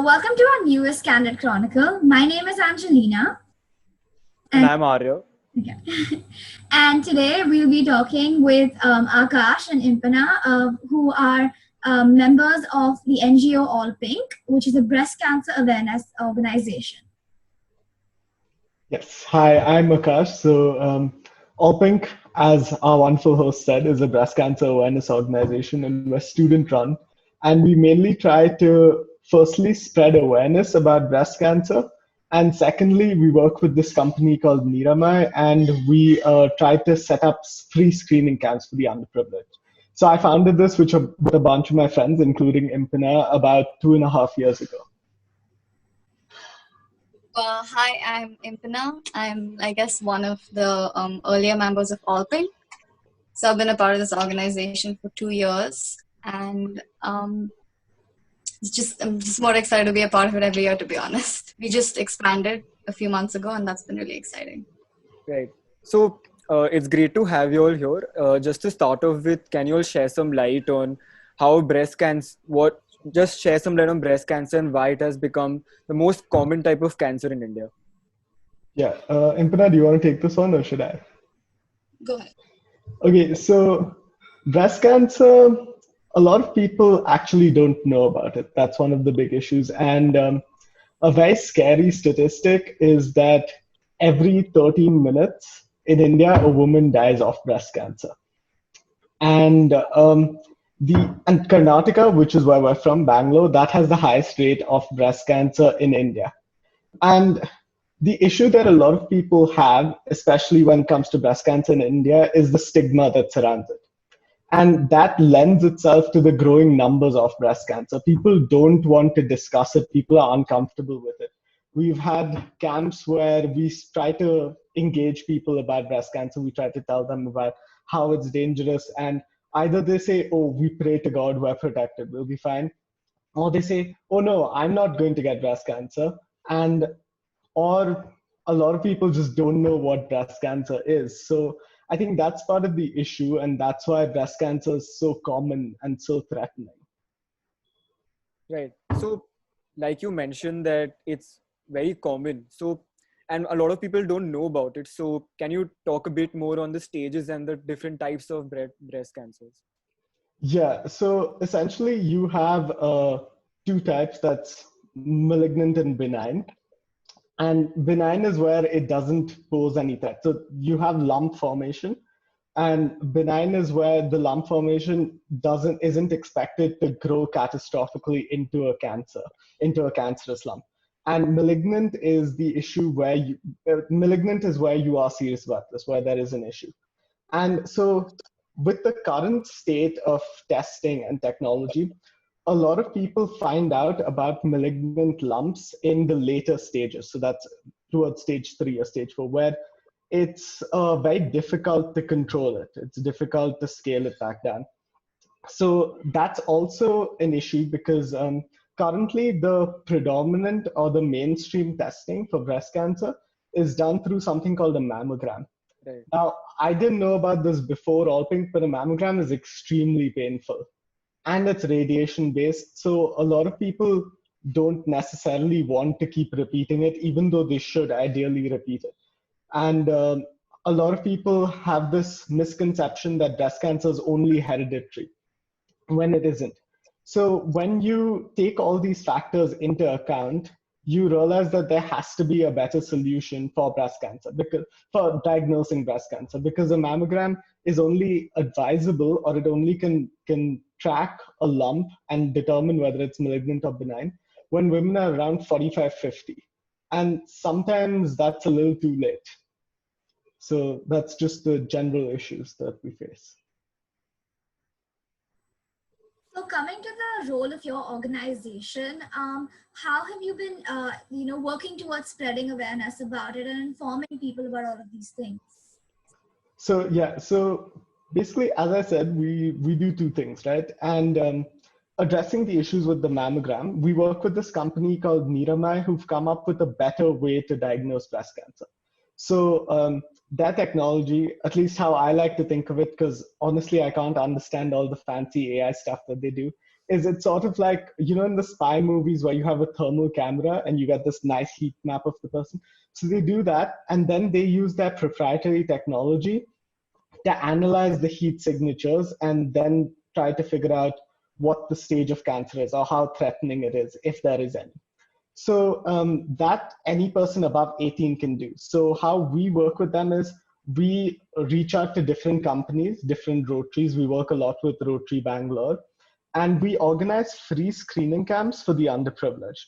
Welcome to our newest Candid Chronicle. My name is Angelina. And I'm Aarya. Okay. And today we'll be talking with Akash and Impana, who are members of the NGO AllPink, which is a breast cancer awareness organization. Yes. Hi, I'm Akash. So, AllPink, as our wonderful host said, is a breast cancer awareness organization, and we're student run. And we mainly try to firstly spread awareness about breast cancer. And secondly, we work with this company called Niramai, and we try to set up free screening camps for the underprivileged. So I founded this with a bunch of my friends, including Impana, about 2.5 years ago. Hi, I'm Impana. I'm, I guess, one of the earlier members of AllPink. So I've been a part of this organization for 2 years, and I'm just more excited to be a part of it every year, to be honest. We just expanded a few months ago, and that's been really exciting. Right. So it's great to have you all here. Just to start off with, can you all share some light on how breast cancer, just share some light on breast cancer and why it has become the most common type of cancer in India? Yeah. Impana, do you want to take this one or should I? Go ahead. Okay, so breast cancer, a lot of people actually don't know about it. That's one of the big issues. And a very scary statistic is that every 13 minutes in India, a woman dies of breast cancer. And and Karnataka, which is where we're from, Bangalore, that has the highest rate of breast cancer in India. And the issue that a lot of people have, especially when it comes to breast cancer in India, is the stigma that surrounds it. And that lends itself to the growing numbers of breast cancer. People don't want to discuss it. People are uncomfortable with it. We've had camps where we try to engage people about breast cancer. We try to tell them about how it's dangerous. And either they say, oh, we pray to God, we're protected, we'll be fine. Or they say, oh, no, I'm not going to get breast cancer. Or a lot of people just don't know what breast cancer is. So I think that's part of the issue, and that's why breast cancer is so common and so threatening. Right. So like you mentioned that it's very common. So, and a lot of people don't know about it. So can you talk a bit more on the stages and the different types of breast cancers? Yeah, so essentially you have two types, that's malignant and benign. And benign is where it doesn't pose any threat. So you have lump formation, and benign is where the lump formation isn't expected to grow catastrophically into a cancerous lump. And malignant is the issue where malignant is where you are serious about this, where there is an issue. And so with the current state of testing and technology, a lot of people find out about malignant lumps in the later stages. So that's towards stage 3 or stage 4, where it's very difficult to control it. It's difficult to scale it back down. So that's also an issue because currently the predominant or the mainstream testing for breast cancer is done through something called a mammogram. Right. Now, I didn't know about this before AllPink, but a mammogram is extremely painful. And it's radiation based. So a lot of people don't necessarily want to keep repeating it, even though they should ideally repeat it. And a lot of people have this misconception that breast cancer is only hereditary, when it isn't. So when you take all these factors into account, you realize that there has to be a better solution for breast cancer, for diagnosing breast cancer, because a mammogram is only advisable, or it only can track a lump and determine whether it's malignant or benign when women are around 45, 50. And sometimes that's a little too late. So that's just the general issues that we face. So coming to the role of your organization, how have you been, working towards spreading awareness about it and informing people about all of these things? So yeah, so basically, as I said, we do two things, right? And addressing the issues with the mammogram, we work with this company called Niramai, who've come up with a better way to diagnose breast cancer. So that technology, at least how I like to think of it, because honestly, I can't understand all the fancy AI stuff that they do. is it's sort of like, in the spy movies where you have a thermal camera and you get this nice heat map of the person. So they do that, and then they use their proprietary technology to analyze the heat signatures and then try to figure out what the stage of cancer is or how threatening it is, if there is any. So that any person above 18 can do. So how we work with them is we reach out to different companies, different Rotaries. We work a lot with Rotary Bangalore, and we organize free screening camps for the underprivileged.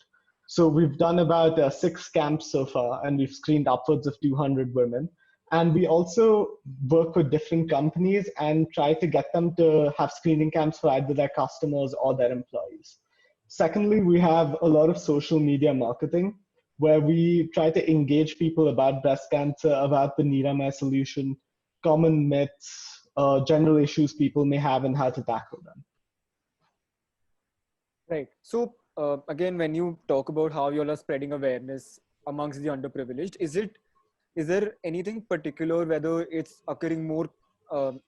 So we've done about 6 camps so far, and we've screened upwards of 200 women. And we also work with different companies and try to get them to have screening camps for either their customers or their employees. Secondly, we have a lot of social media marketing where we try to engage people about breast cancer, about the Niramai solution, common myths, general issues people may have, and how to tackle them. Right. So again, when you talk about how you all are spreading awareness amongst the underprivileged, is there anything particular, whether it's occurring more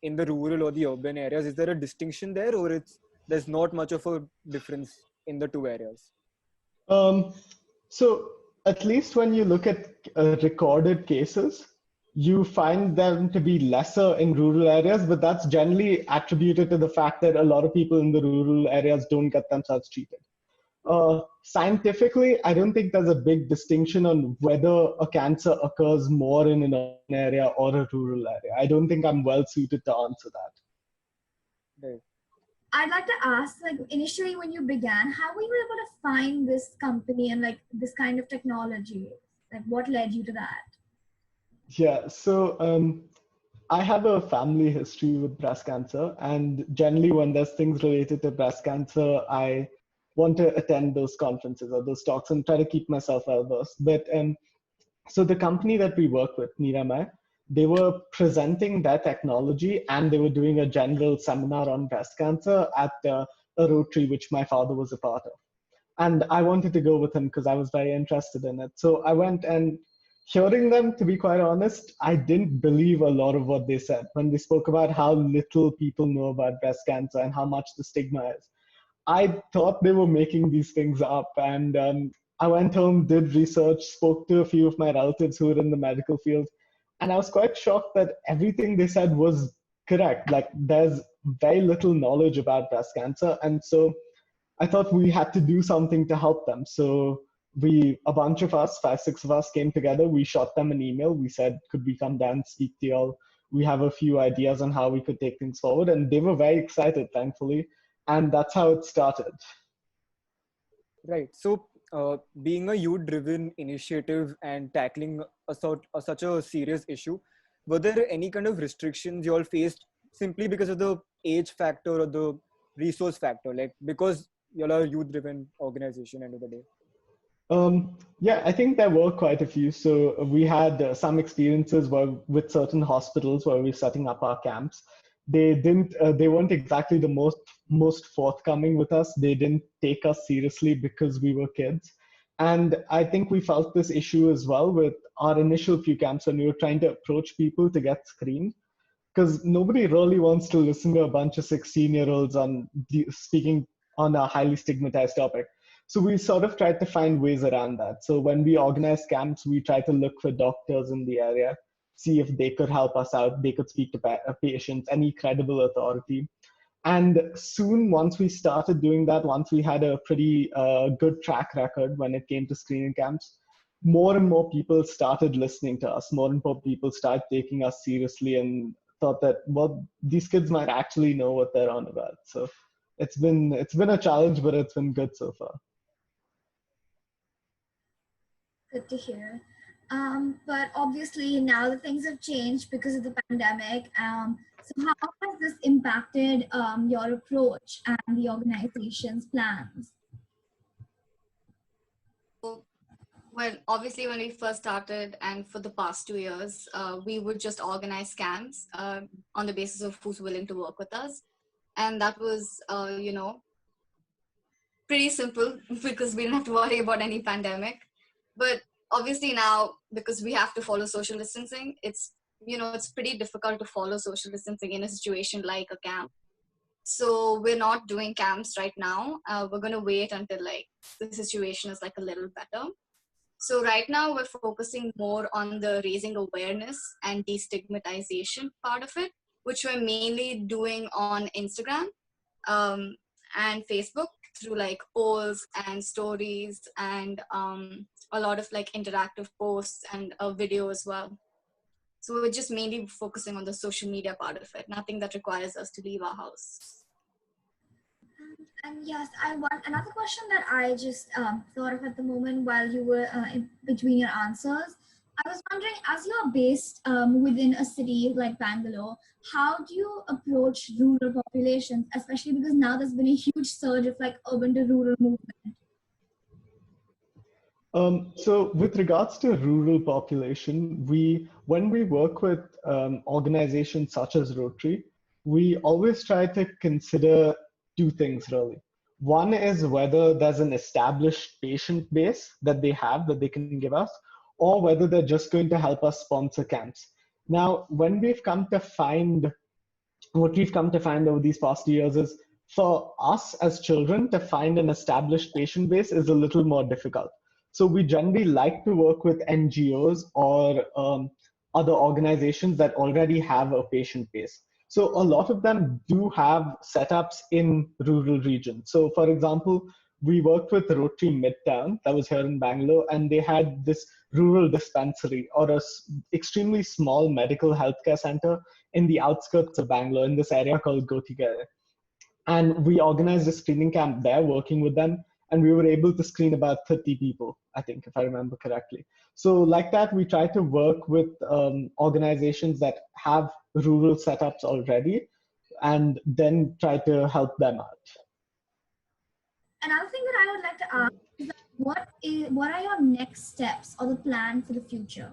in the rural or the urban areas? Is there a distinction there, or there's not much of a difference in the two areas? So at least when you look at recorded cases, you find them to be lesser in rural areas, but that's generally attributed to the fact that a lot of people in the rural areas don't get themselves treated. Scientifically, I don't think there's a big distinction on whether a cancer occurs more in an urban area or a rural area. I don't think I'm well suited to answer that. Right. I'd like to ask, like, initially when you began, how were you able to find this company and like this kind of technology? Like, what led you to that? Yeah, so I have a family history with breast cancer, and generally when there's things related to breast cancer, I want to attend those conferences or those talks and try to keep myself well versed. But so the company that we work with, Niramai, they were presenting their technology and they were doing a general seminar on breast cancer at a Rotary, which my father was a part of. And I wanted to go with him because I was very interested in it. So I went, and hearing them, to be quite honest, I didn't believe a lot of what they said when they spoke about how little people know about breast cancer and how much the stigma is. I thought they were making these things up, and I went home, did research, spoke to a few of my relatives who were in the medical field, and I was quite shocked that everything they said was correct. Like, there's very little knowledge about breast cancer, and so I thought we had to do something to help them. So a bunch of us, 5, 6 of us, came together. We shot them an email. We said, could we come down and speak to y'all? We have a few ideas on how we could take things forward, and they were very excited, thankfully. And that's how it started. Right. So, being a youth-driven initiative and tackling such a serious issue, were there any kind of restrictions you all faced simply because of the age factor or the resource factor? Like, because you all are a youth-driven organization end of the day. Yeah, I think there were quite a few. So we had some experiences with certain hospitals where we were setting up our camps. They weren't exactly the most forthcoming with us. They didn't take us seriously because we were kids. And I think we felt this issue as well with our initial few camps when we were trying to approach people to get screened, because nobody really wants to listen to a bunch of 16-year-olds speaking on a highly stigmatized topic. So we sort of tried to find ways around that. So when we organize camps, we try to look for doctors in the area, see if they could help us out, they could speak to patients, any credible authority. And soon, once we started doing that, once we had a pretty good track record when it came to screening camps, more and more people started listening to us. More and more people started taking us seriously and thought that, well, these kids might actually know what they're on about. So it's been a challenge, but it's been good so far. Good to hear. But obviously now that things have changed because of the pandemic, so how has this impacted your approach and the organization's plans? Well, obviously, when we first started, and for the past 2 years, we would just organize camps on the basis of who's willing to work with us, and that was, pretty simple because we didn't have to worry about any pandemic. But obviously now, because we have to follow social distancing, it's pretty difficult to follow social distancing in a situation like a camp. So we're not doing camps right now. We're going to wait until like the situation is like a little better. So right now we're focusing more on the raising awareness and destigmatization part of it, which we're mainly doing on Instagram and Facebook through like polls and stories and a lot of like interactive posts and a video as well. So we're just mainly focusing on the social media part of it, nothing that requires us to leave our house. And yes, I want another question that I just thought of at the moment while you were in between your answers. I was wondering, as you're based within a city like Bangalore, how do you approach rural populations, especially because now there's been a huge surge of like urban to rural movement? So with regards to rural population, when we work with organizations such as Rotary, we always try to consider two things really. One is whether there's an established patient base that they have that they can give us, or whether they're just going to help us sponsor camps. Now, what we've come to find over these past years is for us as children to find an established patient base is a little more difficult. So we generally like to work with NGOs or other organizations that already have a patient base. So a lot of them do have setups in rural regions. So for example, we worked with Rotary Midtown that was here in Bangalore, and they had this rural dispensary or extremely small medical healthcare center in the outskirts of Bangalore in this area called Gotigere. And we organized a screening camp there working with them, and we were able to screen about 30 people, I think, if I remember correctly. So like that, we try to work with organizations that have rural setups already and then try to help them out. Another thing that I would like to ask is that what are your next steps or the plan for the future?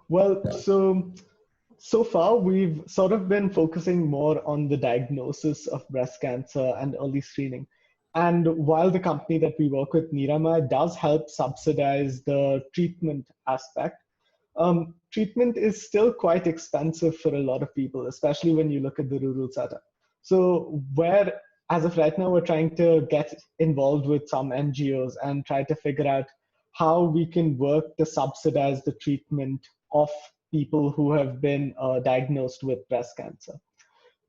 Well, so far we've sort of been focusing more on the diagnosis of breast cancer and early screening. And while the company that we work with, Nirama, does help subsidize the treatment aspect, treatment is still quite expensive for a lot of people, especially when you look at the rural setup. So as of right now, we're trying to get involved with some NGOs and try to figure out how we can work to subsidize the treatment of people who have been diagnosed with breast cancer.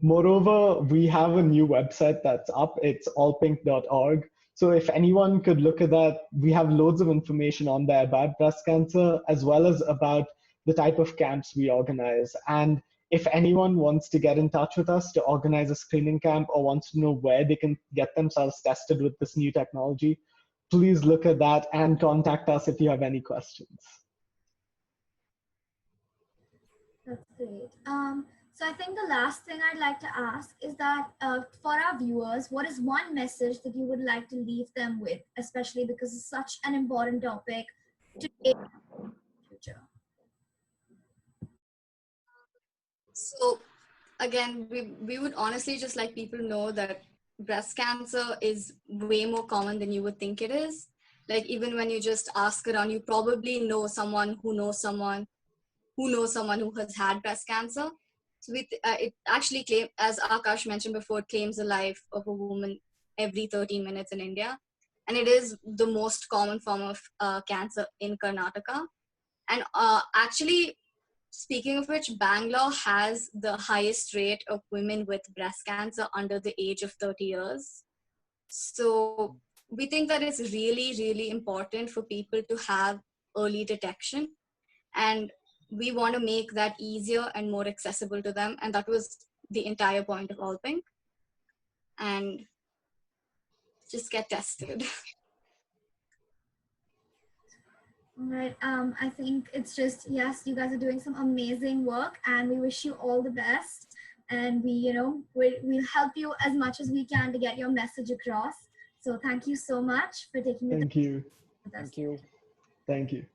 Moreover, we have a new website that's up. It's allpink.org. So if anyone could look at that, we have loads of information on there about breast cancer, as well as about the type of camps we organize. And if anyone wants to get in touch with us to organize a screening camp or wants to know where they can get themselves tested with this new technology, please look at that and contact us if you have any questions. That's great. So I think the last thing I'd like to ask is that for our viewers, what is one message that you would like to leave them with, especially because it's such an important topic today and in the future? So again, we would honestly just like people to know that breast cancer is way more common than you would think it is. Like even when you just ask around, you probably know someone who knows someone who knows someone who has had breast cancer. So it actually claims, as Akash mentioned before, it claims the life of a woman every 13 minutes in India. And it is the most common form of cancer in Karnataka. And actually, speaking of which, Bangalore has the highest rate of women with breast cancer under the age of 30 years. So we think that it's really, really important for people to have early detection. And we want to make that easier and more accessible to them. And that was the entire point of AllPink. And just get tested. All right. I think it's just, yes, you guys are doing some amazing work and we wish you all the best. And we'll help you as much as we can to get your message across. So thank you so much for taking the time. Thank you. With us. Thank you. Thank you.